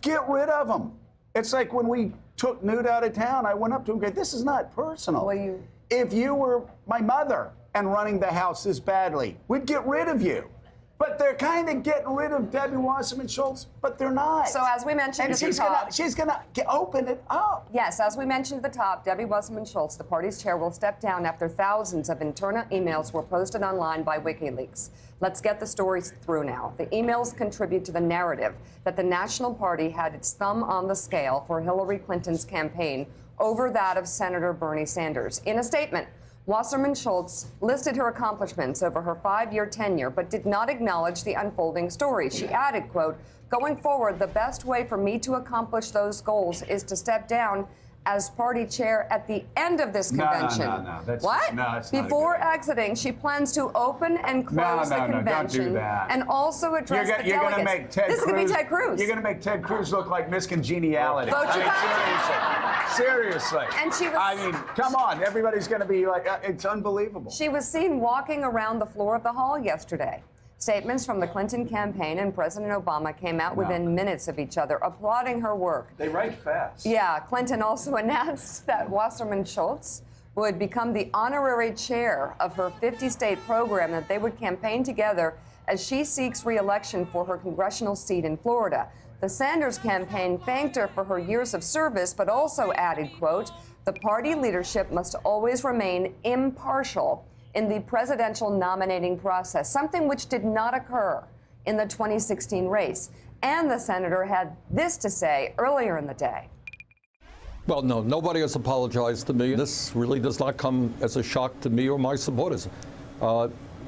Get rid of them. It's like when we took Newt out of town, I went up to him and go, this is not personal. Well, if you were my mother and running the house this badly, we'd get rid of you. But they're kind of getting rid of Debbie Wasserman Schultz, but they're not. So as we mentioned at the top, she's gonna open it up. Yes, as we mentioned at the top, Debbie Wasserman Schultz, the party's chair, will step down after thousands of internal emails were posted online by WikiLeaks. Let's get the stories through now. The emails contribute to the narrative that the National Party had its thumb on the scale for Hillary Clinton's campaign over that of Senator Bernie Sanders. In a statement, Wasserman Schultz listed her accomplishments over her 5-year tenure, but did not acknowledge the unfolding story. She added, quote, going forward, the best way for me to accomplish those goals is to step down as party chair at the end of this convention. No. That's what? That's Before exiting, she plans to open and close the convention don't do that. and also address the You're delegates. Gonna make Ted this is going to be Ted Cruz. You're going to make Ted Cruz look like Miss Congeniality. Vote you back. Seriously. And she was, I mean, come on. Everybody's going to be like, it's unbelievable. She was seen walking around the floor of the hall yesterday. Statements from the Clinton campaign and President Obama came out within minutes of each other, applauding her work. They write fast. Yeah, Clinton also announced that Wasserman Schultz would become the honorary chair of her 50-state program, that they would campaign together as she seeks re-election for her congressional seat in Florida. The Sanders campaign thanked her for her years of service, but also added, quote, the party leadership must always remain impartial in the presidential nominating process, something which did not occur in the 2016 race. And the senator had this to say earlier in the day. Well, no, nobody has apologized to me. This really does not come as a shock to me or my supporters.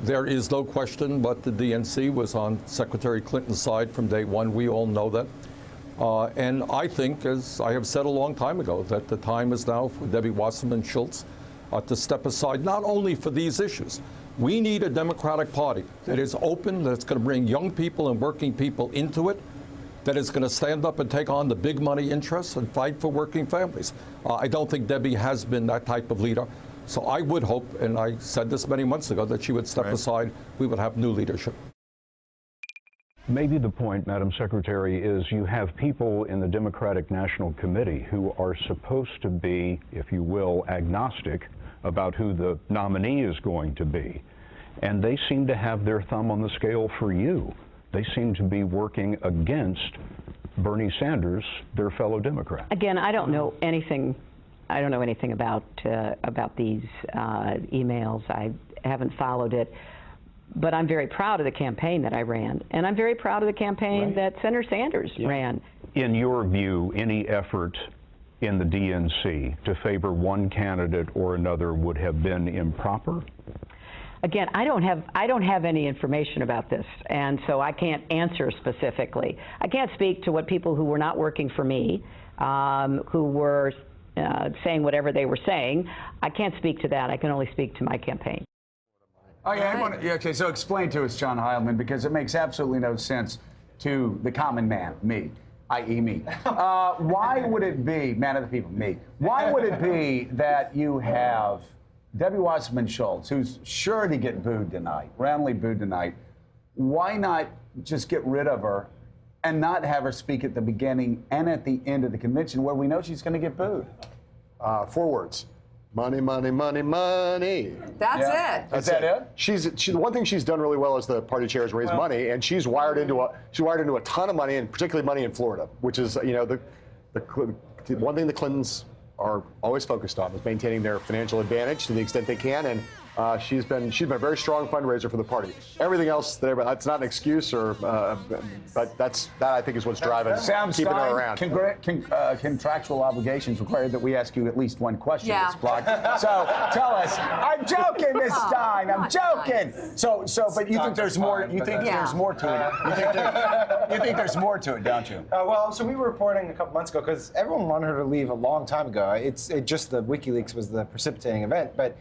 There is no question but the DNC was on Secretary Clinton's side from day one. We all know that. And I think, as I have said a long time ago, that the time is now for Debbie Wasserman Schultz to step aside, not only for these issues. We need a Democratic Party that is open, that's going to bring young people and working people into it, that is going to stand up and take on the big money interests and fight for working families. I don't think Debbie has been that type of leader. So I would hope, and I said this many months ago, that she would step aside. We would have new leadership. Maybe the point, Madam Secretary, is you have people in the Democratic National Committee who are supposed to be, if you will, agnostic about who the nominee is going to be. And they seem to have their thumb on the scale for you. They seem to be working against Bernie Sanders, their fellow Democrat. Again, I don't know anything. I don't know anything about these emails. I haven't followed it. But I'm very proud of the campaign that I ran. And I'm very proud of the campaign that Senator Sanders ran. In your view, any effort in the DNC to favor one candidate or another would have been improper? Again, I don't have any information about this, and so I can't answer specifically. I can't speak to what people who were not working for me, who were saying whatever they were saying. I can't speak to that. I can only speak to my campain. Oh, yeah, okay, so explain to us, John Heilman, because it makes absolutely no sense to the common man, me, i.e. me. Why would it be, man of the people, me, why would it be that you have Debbie Wasserman Schultz, who's sure to get booed tonight, roundly booed tonight, why not just get rid of her and not have her speak at the beginning and at the end of the convention where we know she's going to get booed? 4 words. Money, money, money, money. That's it. That's it. She's the one thing she's done really well as the party chair is raise money, and she's wired into a ton of money, and particularly money in Florida, which is the one thing the Clintons are always focused on is maintaining their financial advantage to the extent they can, and she's been a very strong fundraiser for the party. Everything else, that's not an excuse, but that I think is what's driving keeping her around. Contractual obligations require that we ask you at least one question this block. So tell us. I'm joking, Miss Stein. I'm joking. So, but you think there's more? You think there's more to it? You think there's more to it, don't you? Well, so we were reporting a couple months ago because everyone wanted her to leave a long time ago. It just the WikiLeaks was the precipitating event, but.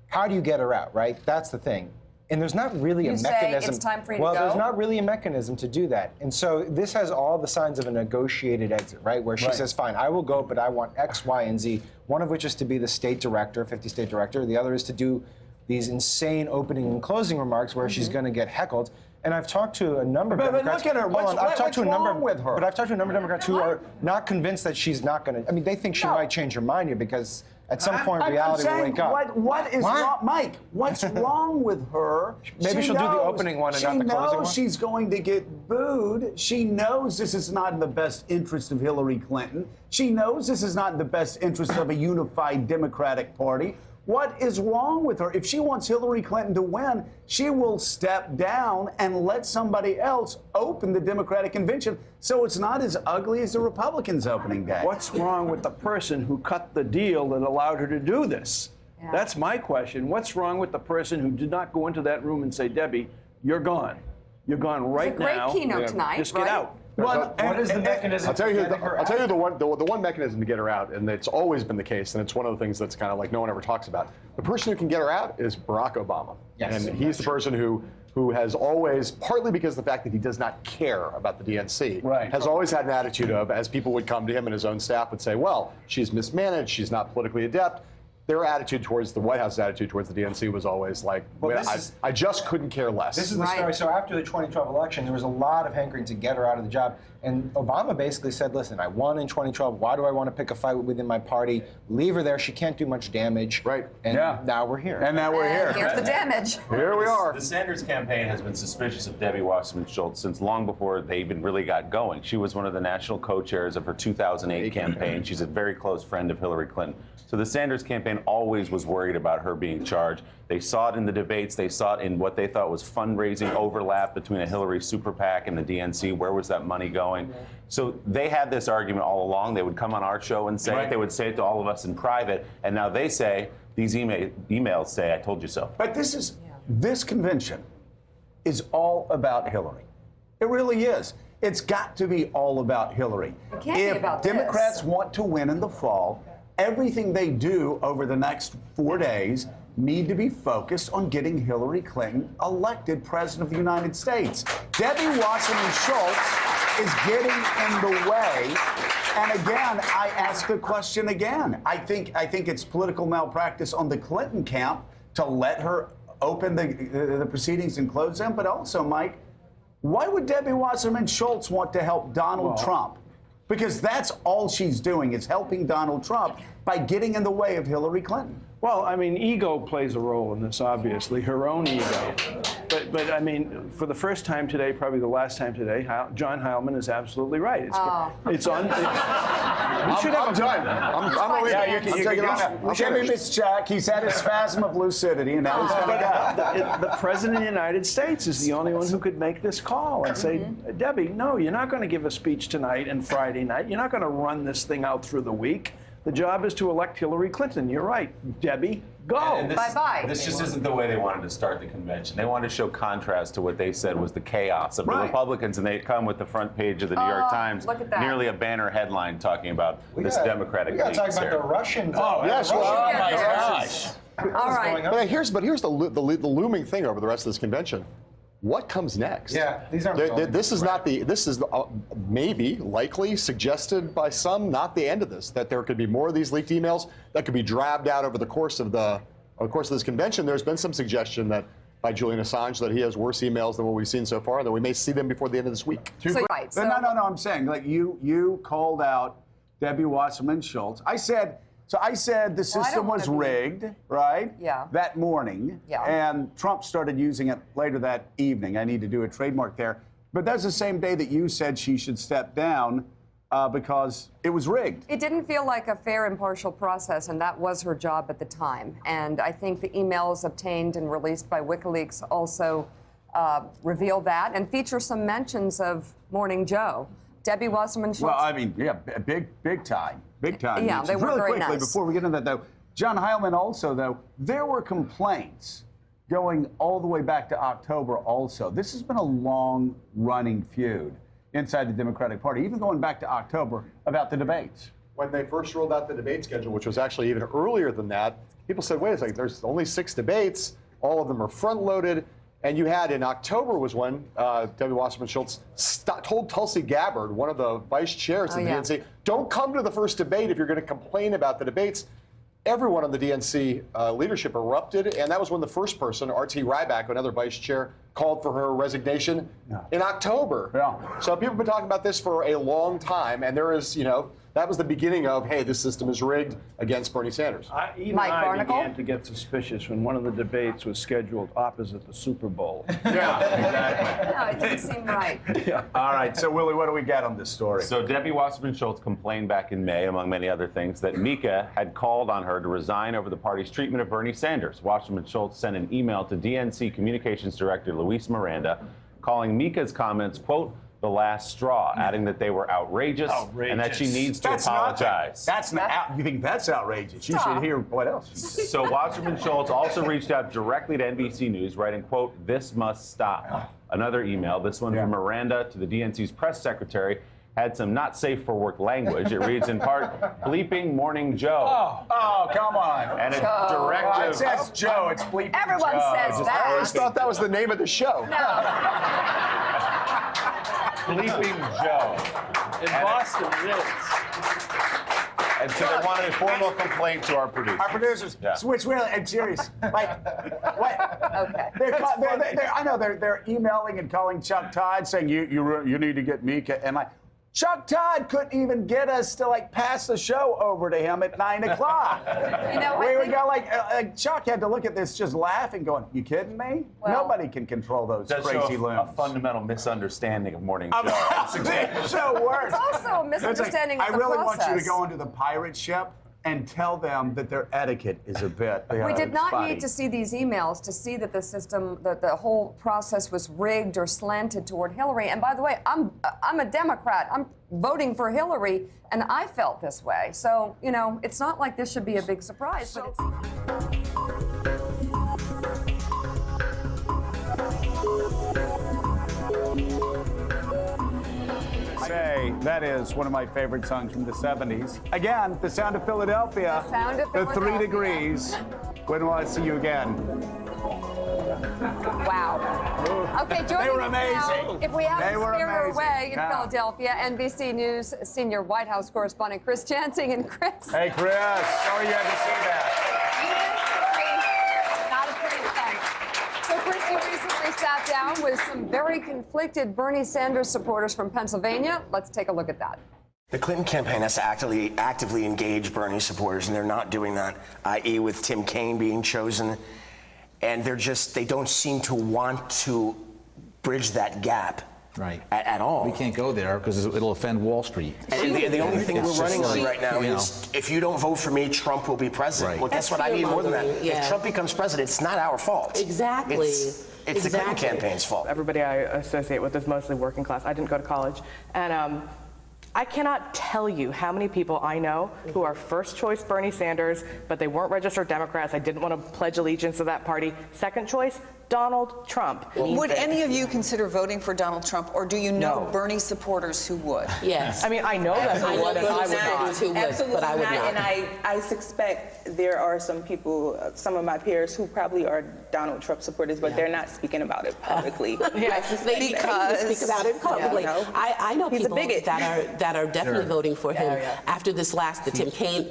How do you get her out, right? That's the thing. And there's not really a mechanism. Say it's time for you to go? Well, there's not really a mechanism to do that. And so this has all the signs of a negotiated exit, right? Where she says, fine, I will go, but I want X, Y, and Z. One of which is to be the state director, 50-state director. The other is to do these insane opening and closing remarks where she's going to get heckled. And I've talked to a number of But Democrats. look at her. Hold on, I've talked to a number wrong with her? But I've talked to a number of Democrats who are not convinced that she's not going to. I mean, they think she No. might change her mind here because at some point I'm reality will saying, wake up. what is wrong, Mike? What's wrong with her? Maybe she'll do the opening one and not the closing one? She knows she's going to get booed. She knows this is not in the best interest of Hillary Clinton. She knows this is not in the best interest of a unified Democratic Party. What is wrong with her? If she wants Hillary Clinton to win, she will step down and let somebody else open the Democratic convention so it's not as ugly as the Republicans' opening day. What's wrong with the person who cut the deal that allowed her to do this? Yeah. That's my question. What's wrong with the person who did not go into that room and say, Debbie, you're gone. You're gone right great now. keynote tonight, Just right? get out. Well, What is the mechanism? I'll tell you, for getting her I'll tell you out? the one mechanism to get her out, and it's always been the case, and it's one of the things that's kind of like no one ever talks about. The person who can get her out is Barack Obama. Yes. And he's the person who has always, partly because of the fact that he does not care about the DNC, Right. has always had an attitude of, as people would come to him and his own staff would say, well, she's mismanaged, she's not politically adept. Their attitude towards the White House's attitude towards the DNC was always like, Well, this is- I just couldn't care less. This is the Right. story. So after the 2012 election, there was a lot of hankering to get her out of the job. And Obama basically said, listen, I won in 2012. Why do I want to pick a fight within my party? Leave her there. She can't do much damage. Right. And Yeah. now we're here. And now we're And here. here's the damage. Here we are. The Sanders campaign has been suspicious of Debbie Wasserman Schultz since long before they even really got going. She was one of the national co-chairs of her 2008 campaign. She's a very close friend of Hillary Clinton. So the Sanders campaign always was worried about her being charged. They saw it in the debates. They saw it in what they thought was fundraising overlap between a Hillary super PAC and the DNC. Where was that money going? So they had this argument all along. They would come on our show and say it. They would say it to all of us in private. And now they say, these emails say, I told you so. But this convention is all about Hillary. It really is. It's got to be all about Hillary. It can't be if about this. Democrats want to win in the fall, everything they do over the next 4 days need to be focused on getting Hillary Clinton elected President of the United States. Debbie Wasserman Schultz is getting in the way. And again, I ask the question again. I think it's political malpractice on the Clinton camp to let her open the proceedings and close them. But also, Mike, why would Debbie Wasserman Schultz want to help Donald Trump? Because that's all she's doing is helping Donald Trump by getting in the way of Hillary Clinton. Well, I mean, ego plays a role in this, obviously, her own ego. But I mean, for the first time today, probably the last time today, John Heilman is absolutely right. It's on. We should have I'm done. I'm Yeah, leaving. I'm taking off. Jimmy Miss Jack, he's had a spasm of lucidity, and now he's going to go. The President of the United States is the only one who could make this call and say, Debbie, no, you're not going to give a speech tonight and Friday night. You're not going to run this thing out through the week. The job is to elect Hillary Clinton. You're right, Debbie. Go. And this, Bye-bye. This just isn't the way they wanted to start the convention. They wanted to show contrast to what they said was the chaos of the Right. Republicans, and they'd come with the front page of the New York Times, look at that. nearly a banner headline talking about this Democratic We got to talk league about the here. Russians. Yes, the well, Russian oh my terrorists. All right. going on? But here's the looming thing over the rest of this convention. What comes next? Yeah, these aren't going This is anywhere. not the. This is maybe likely suggested by some, not the end of this. That there could be more of these leaked emails that could be dragged out over the course of this convention. There's been some suggestion that by Julian Assange that he has worse emails than what we've seen so far, and that we may see them before the end of this week. Right. No, I'm saying, like, you called out Debbie Wasserman Schultz. I said the system was wanna be- rigged, right? Yeah. That morning. Yeah. And Trump started using it later that evening. I need to do a trademark there. But that's the same day that you said she should step down because it was rigged. It didn't feel like a fair, impartial process, and that was her job at the time. And I think the emails obtained and released by WikiLeaks also reveal that and feature some mentions of Morning Joe. Debbie Wasserman Schultz. Well, I mean, yeah, big time. Big time. Yeah, they were really very quickly, nice. before we get into that, though, John Heilman also, though, there were complaints going all the way back to October also. This has been a long-running feud inside the Democratic Party, even going back to October, about the debates. When they first rolled out the debate schedule, which was actually even earlier than that, people said, wait a second, there's only 6 debates. All of them are front-loaded. And you had in October was when Debbie Wasserman Schultz told Tulsi Gabbard, one of the vice chairs of the DNC, don't come to the first debate if you're going to complain about the debates. everyone on the DNC leadership erupted, and that was when the first person, R.T. Ryback, another vice chair, called for her resignation in October. Yeah. So people have been talking about this for a long time, and there is, that was the beginning of, hey, this system is rigged against Bernie Sanders. Even Mike I Barnacle? began to get suspicious when one of the debates was scheduled opposite the Super Bowl. Yeah, exactly. No, it didn't seem right. All right, so Willie, what do we get on this story? So Debbie Wasserman Schultz complained back in May, among many other things, that Mika had called on her to resign over the party's treatment of Bernie Sanders. Wasserman Schultz sent an email to DNC Communications Director Luis Miranda, calling Mika's comments, quote, the last straw, adding that they were outrageous, and that she needs to apologize. That's not. You think that's outrageous? You should hear what else. So Wasserman Schultz also reached out directly to NBC News, writing, quote, this must stop. Another email, this one from Miranda to the DNC's press secretary, had some not safe for work language. It reads in part, bleeping Morning Joe. Oh, come on. And a Oh, directive. it says Joe. It's bleeping Everyone Joe. says I that. always thought that was the name of the show. Bleeping Joe. In Boston, it is. And so they wanted a formal complaint to our producers. Our producers, Yeah. switch really. I'm serious. Like, what? Okay. I know they're emailing and calling Chuck Todd saying you need to get Mika, and like Chuck Todd couldn't even get us to pass the show over to him at 9 o'clock. We would go like Chuck had to look at this just laughing, going, "You kidding me? Well, Nobody can control those Does crazy show a limbs." fundamental misunderstanding of Morning Joe. It's so worse. It's also a misunderstanding I of the really process. want you to go into the pirate ship and tell them that their etiquette is a bit. We did not spotty. need to see these emails to see that the system, that the whole process was rigged or slanted toward Hillary. And by the way, I'm a Democrat. I'm voting for Hillary, and I felt this way. So, it's not like this should be a big surprise. But it's... Say that is one of my favorite songs from the 70s. Again, The Sound of Philadelphia. The Sound of The 3 Philadelphia. Degrees. When will I see you again? Wow. Okay, joining They were us now, amazing. if we They haven't were scared her amazing. away in Yeah. Philadelphia, NBC News senior White House correspondent Chris Jansing. And Chris, Hey, Chris. Sorry you had to see that. not a pretty sight. So, Chris, you recently sat down with some very conflicted Bernie Sanders supporters from Pennsylvania. Let's take a look at that. The Clinton campaign has to actively engage Bernie supporters, and they're not doing that, i.e. with Tim Kaine being chosen. And they don't seem to want to bridge that gap at all. We can't go there because it'll offend Wall Street. And the only thing It's we're just running on like, right now you know. is if you don't vote for me, Trump will be president. Right. Well, guess what? I need more than that. If Trump becomes president, it's not our fault. Exactly. It's the Clinton campaign's fault. Everybody I associate with is mostly working class. I didn't go to college. And I cannot tell you how many people I know who are first choice Bernie Sanders, but they weren't registered Democrats. I didn't want to pledge allegiance to that party. Second choice, Donald Trump. Would any of you consider voting for Donald Trump, or do you know No. Bernie supporters who would? Yes. I mean, I know that who would, and I would not. Absolutely But I would not. not. And I suspect there are some people, some of my peers, who probably are Donald Trump supporters, but they're not speaking about it publicly. I suspect Because- that. Speak about it publicly. Yeah, no. I know He's a people bigot. that are definitely voting for him. Yeah. After the Tim Kaine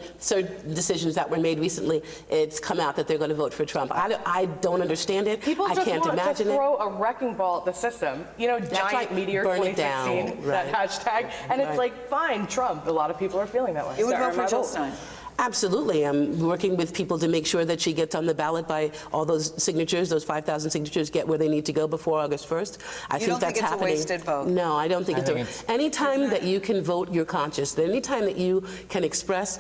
decisions that were made recently, it's come out that they're going to vote for Trump. I don't understand it. People I just can't want imagine to it. throw a wrecking ball at the system. You know, giant right. meteor Burn it 2016, down. that Right. hashtag. And it's Right. like, fine, Trump. A lot of people are feeling that way. You would So vote for my Jill vote. Stein? Absolutely. I'm working with people to make sure that she gets on the ballot by all those signatures, those 5,000 signatures, get where they need to go before August 1st. I You think don't that's think it's a happening. wasted vote? No, I don't think it's anytime that you can vote your conscience, anytime that you can express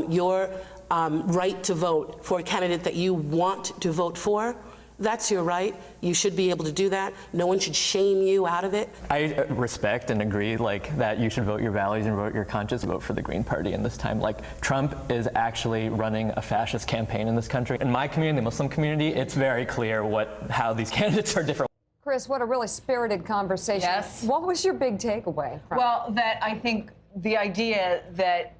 your right to vote for a candidate that you want to vote for, that's your right. You should be able to do that. No one should shame you out of it. I respect and agree that you should vote your values and vote your conscience, vote for the Green Party in this time. Trump is actually running a fascist campaign in this country. In my community, the Muslim community, it's very clear how these candidates are different. Chris, what a really spirited conversation. Yes. What was your big takeaway from it? Well, that I think the idea that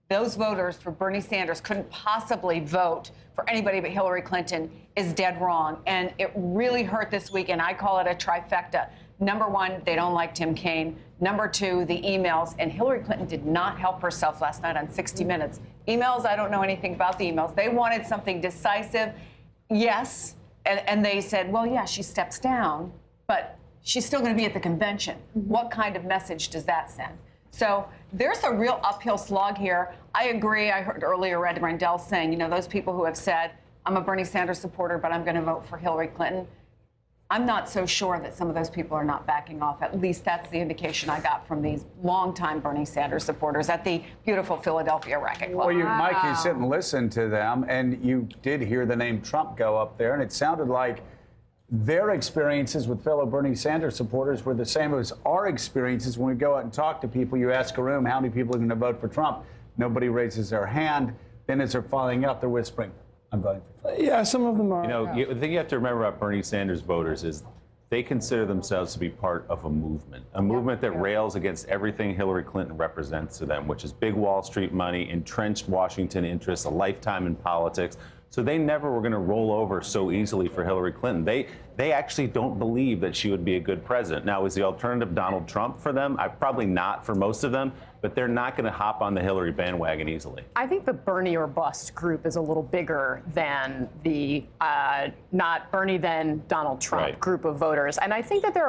those voters for Bernie Sanders couldn't possibly vote for anybody but Hillary Clinton is dead wrong. And it really hurt this week, and I call it a trifecta. Number one, they don't like Tim Kaine. Number two, the emails. And Hillary Clinton did not help herself last night on 60 Minutes. Emails, I don't know anything about the emails. They wanted something decisive. Yes. And they said, well, yeah, she steps down, but she's still going to be at the convention. What kind of message does that send? So there's a real uphill slog here. I agree. I heard earlier Ed Rendell saying, you know, those people who have said, I'm a Bernie Sanders supporter, but I'm going to vote for Hillary Clinton. I'm not so sure that some of those people are not backing off. At least that's the indication I got from these longtime Bernie Sanders supporters at the beautiful Philadelphia Racket Club. Well, Mike, you sit and listen to them, and you did hear the name Trump go up there, and it sounded like their experiences with fellow Bernie Sanders supporters were the same as our experiences when we go out and talk to people. You ask a room, how many people are going to vote for Trump? Nobody raises their hand. Then as they're filing out, they're whispering, I'm voting for Trump. Yeah, some of them are. You know, the thing you have to remember about Bernie Sanders voters is they consider themselves to be part of a movement that rails against everything Hillary Clinton represents to them, which is big Wall Street money, entrenched Washington interests, a lifetime in politics. So they never were going to roll over so easily for Hillary Clinton. They actually don't believe that she would be a good president. Now, is the alternative Donald Trump for them? Probably not for most of them, but they're not going to hop on the Hillary bandwagon easily. I think the Bernie or bust group is a little bigger than the not Bernie then Donald Trump group of voters. And I think that there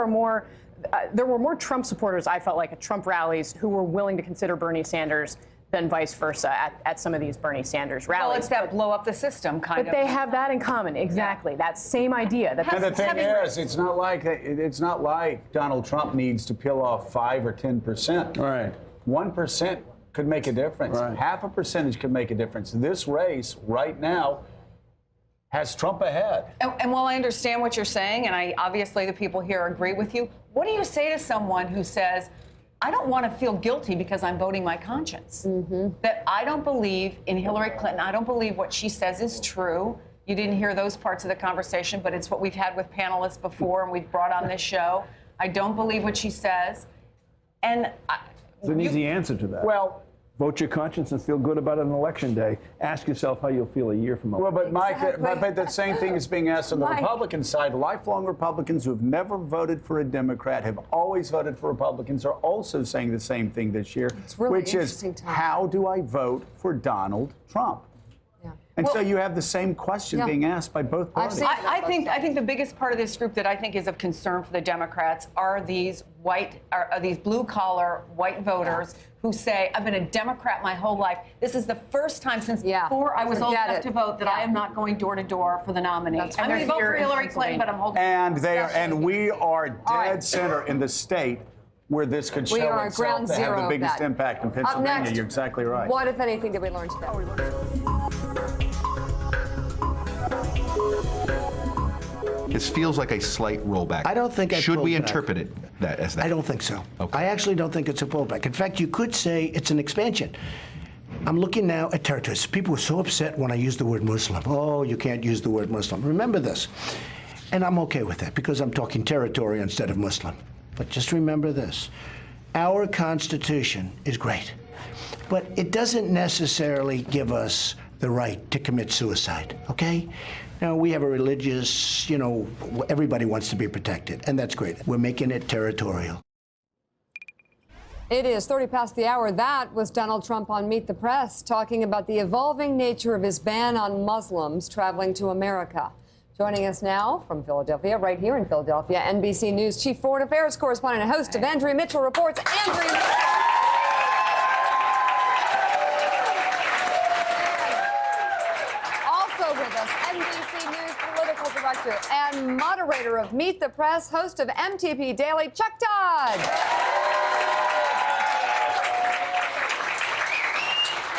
were more Trump supporters, I felt like, at Trump rallies who were willing to consider Bernie Sanders than vice versa at some of these Bernie Sanders rallies. Well, it's that blow up the system kind of. But they have that in common, exactly. That same idea. And the thing is, it's not like Donald Trump needs to peel off 5 or 10%. Right. 1% could make a difference. Right. Half a percentage could make a difference. This race right now has Trump ahead. And while I understand what you're saying, and obviously the people here agree with you, what do you say to someone who says, I don't want to feel guilty because I'm voting my conscience? That I don't believe in Hillary Clinton. I don't believe what she says is true. You didn't hear those parts of the conversation, but it's what we've had with panelists before and we've brought on this show. I don't believe what she says. And It's an easy answer to that. Well, vote your conscience and feel good about it on election day. Ask yourself how you'll feel a year from now. Well, but Mike, but the same thing is being asked on the Republican side. Lifelong Republicans who have never voted for a Democrat, have always voted for Republicans, are also saying the same thing this year, really which is, how do I vote for Donald Trump? And so you have the same question being asked by both parties. I think the biggest part of this group that I think is of concern for the Democrats are these these blue collar white voters who say, I've been a Democrat my whole life. This is the first time since before I was old enough to vote that I am not going door to door for the nominee. I'm going to vote for Hillary Clinton, but I'm holding. And we are dead center in the state where this could show itself to have the biggest impact in Pennsylvania. Next, You're exactly right. What, if anything, did we learn today? This feels like a slight rollback. I don't think Should we pulled back. interpret it as that? I don't think so. Okay. I actually don't think it's a pullback. In fact, you could say it's an expansion. I'm looking now at territories. People were so upset when I used the word Muslim. Oh, you can't use the word Muslim. Remember this. And I'm okay with that because I'm talking territory instead of Muslim. But just remember this. Our Constitution is great, but it doesn't necessarily give us the right to commit suicide, okay? Now, we have a religious, everybody wants to be protected, and that's great. We're making it territorial. It is 30 past the hour. That was Donald Trump on Meet the Press, talking about the evolving nature of his ban on Muslims traveling to America. Joining us now from Philadelphia, right here in Philadelphia, NBC News Chief Foreign Affairs Correspondent and host of Andrea Mitchell Reports, Andrea Mitchell. Also with us, NBC News Political Director and moderator of Meet the Press, host of MTP Daily, Chuck Todd.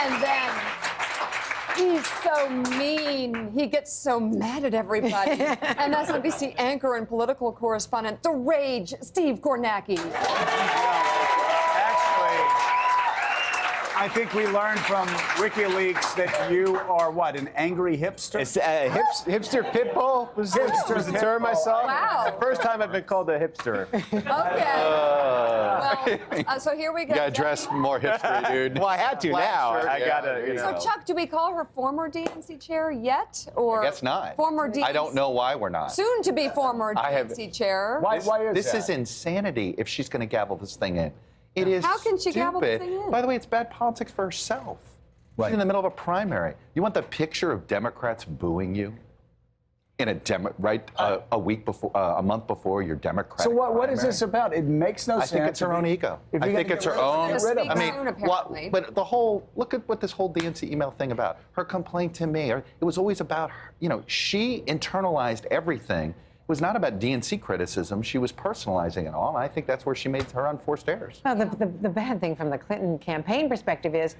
And then he's so mean. He gets so mad at everybody. MSNBC anchor and political correspondent, The Rage, Steve Kornacki. Actually, I think we learned from WikiLeaks that you are what, an angry hipster? It's hipster pitbull was the term I saw. Wow. It's the first time I've been called a hipster. Well, so here we go. You gotta dress more hipstery, dude. Well, I had to Flat now. shirt, I yeah, gotta, there you So go. Chuck, do we call her former DNC chair yet, or I guess not. former DNC? I don't know why we're not. Soon to be former I have- DNC chair. Why is This that? is insanity if she's going to gavel this thing in. It is How can she stupid. gavel the thing in? By the way, it's bad politics for herself. Right. She's in the middle of a primary. You want the picture of Democrats booing you in a week before, a month before your Democratic So what is primary? this about? It makes no I sense. think it's her own ego. If I you're think gonna it's get her rid of own. her, get rid of her. I mean, apparently. But the whole look at what this whole DNC email thing about. Her complaint to me, it was always about her. You know, she internalized everything. It was not about DNC criticism. She was personalizing it all. And I think that's where she made her unforced errors. Well, the bad thing from the Clinton campaign perspective is,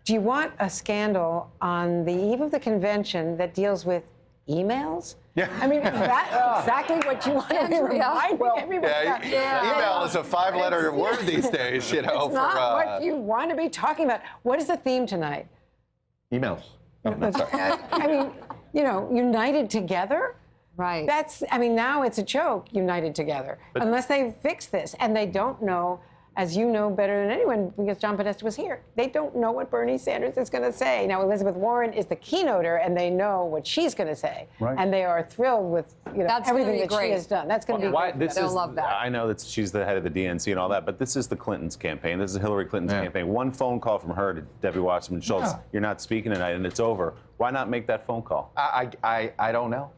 do you want a scandal on the eve of the convention that deals with emails? Yeah. I mean, is that exactly what you want to be reminding everybody about? Email is a 5-letter word these days, you know. It's not what you want to be talking about. What is the theme tonight? Emails. Oh, no, sorry. I mean, you know, united together? Right. I mean, now it's a joke, united together, unless they fix this. And they don't know, as you know better than anyone, because John Podesta was here, they don't know what Bernie Sanders is going to say. Now, Elizabeth Warren is the keynoter, and they know what she's going to say. Right. And they are thrilled with That's gonna everything be that great. she has done. That's going to be great. This They'll is, love that. I know that she's the head of the DNC and all that, but this is the Clintons' campaign. This is Hillary Clinton's campaign. One phone call from her to Debbie Wasserman Schultz. Yeah. You're not speaking tonight, and it's over. Why not make that phone call? I don't know.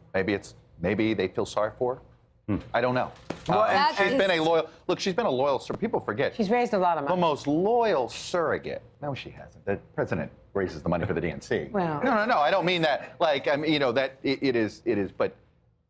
Maybe they feel sorry for her. I don't know. Well, And she's is- been a loyal. Look, she's been a loyal. People forget. She's raised a lot of the money. most loyal surrogate. No, she hasn't. The president raises the money for the DNC. Well- No. I don't mean that. Like, I mean, you know, that it is. But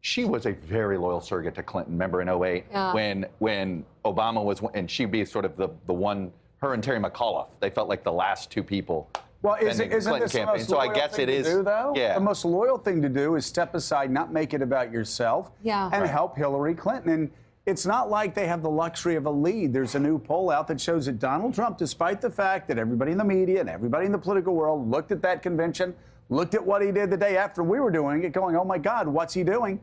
she was a very loyal surrogate to Clinton. Remember in 2008 when Obama was, and she'd be sort of the one. Her and Terry McAuliffe. They felt like the last two people. Well, defending the isn't Clinton this the campaign. most So I loyal guess thing it to is. do, though? Yeah. The most loyal thing to do is step aside, not make it about yourself, Yeah. and Right. help Hillary Clinton. And it's not like they have the luxury of a lead. There's a new poll out that shows that Donald Trump, despite the fact that everybody in the media and everybody in the political world looked at that convention, looked at what he did the day after we were doing it, going, oh my God, what's he doing?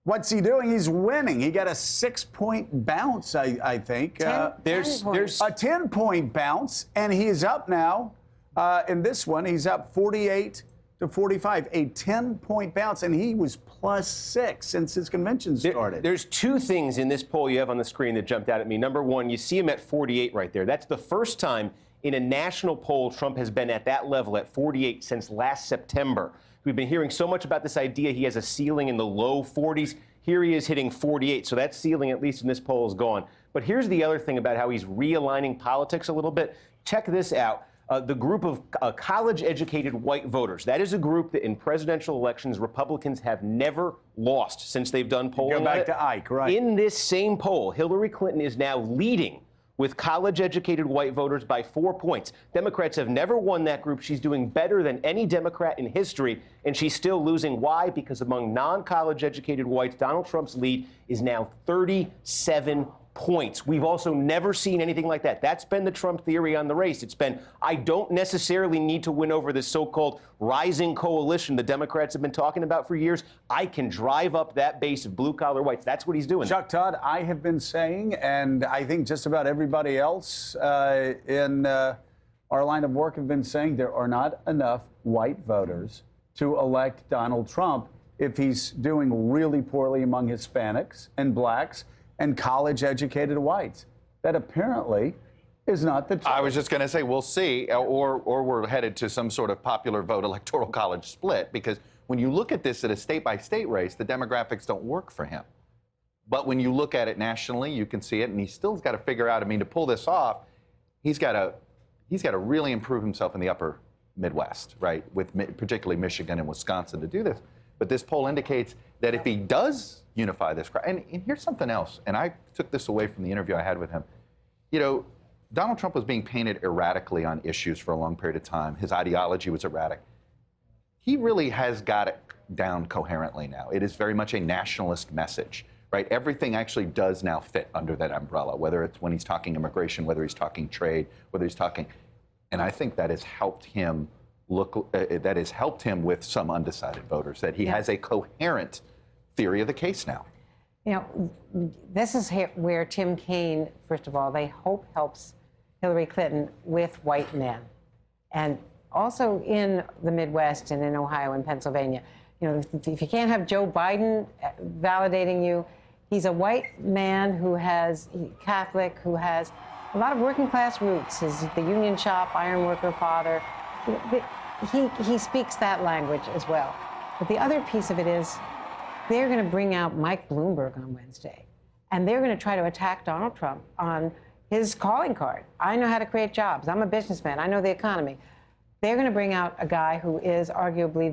What's he doing? He's winning. He got a 6-point bounce, I think. There's A 10-point bounce, and he's up now. In this one, he's up 48 to 45, a 10-point bounce, and he was +6 since his convention started. There's two things in this poll you have on the screen that jumped out at me. Number one, you see him at 48 right there. That's the first time in a national poll Trump has been at that level at 48 since last September. We've been hearing so much about this idea he has a ceiling in the low 40s. Here he is hitting 48, so that ceiling, at least in this poll, is gone. But here's the other thing about how he's realigning politics a little bit. Check this out. The group of college-educated white voters. That is a group that in presidential elections, Republicans have never lost since they've done polling. Go back on it. to Ike, right. In this same poll, Hillary Clinton is now leading with college-educated white voters by 4 points. Democrats have never won that group. She's doing better than any Democrat in history, and she's still losing. Why? Because among non-college educated whites, Donald Trump's lead is now 37 points. We've also never seen anything like that. That's been the Trump theory on the race. It's been, I don't necessarily need to win over this so-called rising coalition the Democrats have been talking about for years. I can drive up that base of blue-collar whites. That's what he's doing. Chuck Todd, I have been saying, and I think just about everybody else in our line of work have been saying, there are not enough white voters to elect Donald Trump if he's doing really poorly among Hispanics and blacks and college-educated whites. That apparently is not the truth. I was just going to say, we'll see, or we're headed to some sort of popular vote electoral college split, because when you look at this at a state-by-state race, the demographics don't work for him. But when you look at it nationally, you can see it, and he still's got to figure out, I mean, to pull this off, he's got to really improve himself in the upper Midwest, right, with particularly Michigan and Wisconsin to do this. But this poll indicates that if he does unify this crowd, and here's something else, and I took this away from the interview I had with him. You know, Donald Trump was being painted erratically on issues for a long period of time. His ideology was erratic. He really has got it down coherently now. It is very much a nationalist message, right? Everything actually does now fit under that umbrella, whether it's when he's talking immigration, whether he's talking trade, whether he's talking. And I think that has helped him that has helped him with some undecided voters, that he has a coherent theory of the case now. You know, this is where Tim Kaine, first of all, they hope helps Hillary Clinton with white men. And also in the Midwest and in Ohio and Pennsylvania. You know, if you can't have Joe Biden validating you, he's a white man who has, Catholic, who has a lot of working class roots. He's the union shop, ironworker father. He speaks that language as well. But the other piece of it is they're going to bring out Mike Bloomberg on Wednesday, and they're going to try to attack Donald Trump on his calling card. I know how to create jobs. I'm a businessman. I know the economy. They're going to bring out a guy who is arguably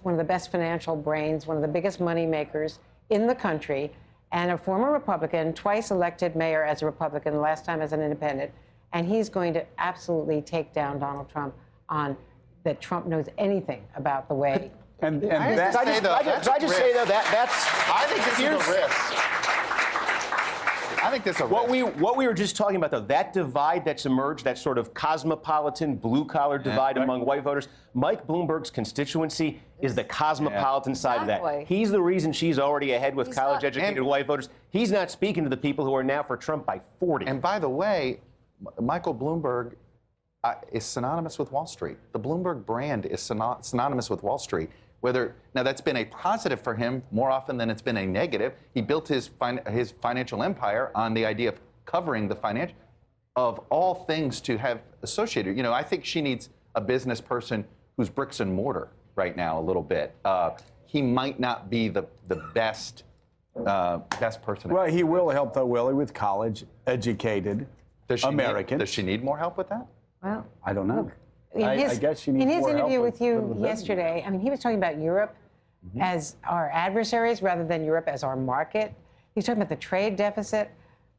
one of the best financial brains, one of the biggest money makers in the country, and a former Republican, twice elected mayor as a Republican, last time as an independent. And he's going to absolutely take down Donald Trump on that Trump knows anything about the way. I think this is a risk. I think this is a risk. What we were just talking about, though, that divide that's emerged, that sort of cosmopolitan, blue-collar divide among white voters, Mike Bloomberg's constituency is the cosmopolitan side of that. He's the reason she's already ahead with college-educated white voters. He's not speaking to the people who are now for Trump by 40. And by the way, Michael Bloomberg is synonymous with Wall Street. The Bloomberg brand is synonymous with Wall Street. Now that's been a positive for him more often than it's been a negative. He built his financial empire on the idea of covering the financial, of all things to have associated. You know, I think she needs a business person who's bricks and mortar right now a little bit. He might not be the best person. Well, he will help though, Willie, with college-educated Americans. Does she need more help with that? Well, I don't know. I guess she needs in his more interview help with you yesterday, I mean, he was talking about Europe as our adversaries rather than Europe as our market. He's talking about the trade deficit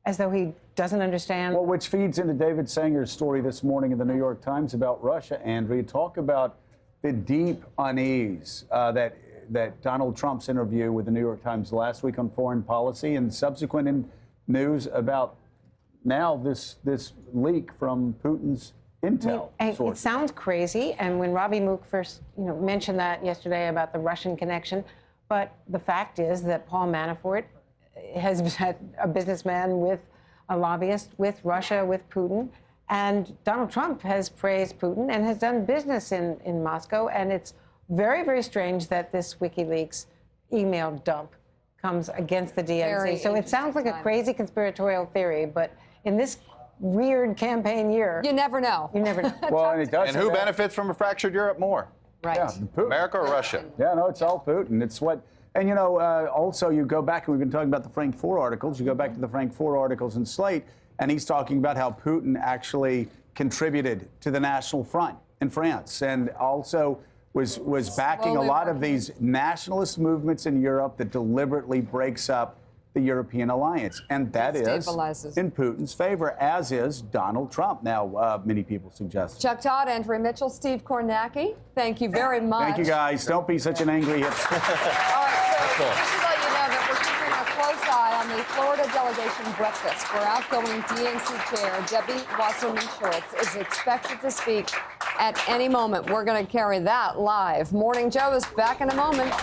as though he doesn't understand. Well, which feeds into David Sanger's story this morning in the New York Times about Russia, Andrea. Talk about the deep unease that Donald Trump's interview with the New York Times last week on foreign policy and subsequent news about now this leak from Putin's intel sources. It sounds crazy, and when Robbie Mook first mentioned that yesterday about the Russian connection, but the fact is that Paul Manafort has been a businessman with a lobbyist with Russia, with Putin, and Donald Trump has praised Putin and has done business in Moscow, and it's very, very strange that this WikiLeaks email dump comes against the DNC. So it sounds like a crazy conspiratorial theory, but in this weird campaign year, you never know. You never know. Well, and it does. And who benefits from a fractured Europe more? Right. Yeah, Putin. America or Russia? Yeah, no, it's all Putin. It's what, and also you go back, and we've been talking about the Frank Four articles. You go back to the Frank Four articles in Slate, and he's talking about how Putin actually contributed to the National Front in France, and also was backing a lot of these nationalist movements in Europe that deliberately breaks up the European alliance. And that is in Putin's favor, as is Donald Trump. Now, many people suggest. Chuck Todd, Andrea Mitchell, Steve Kornacki, thank you very much. Thank you, guys. Don't be such an angry hipster. All right, so just to let you know that we're keeping a close eye on the Florida delegation breakfast, where outgoing DNC chair Debbie Wasserman Schultz is expected to speak at any moment. We're going to carry that live. Morning Joe is back in a moment.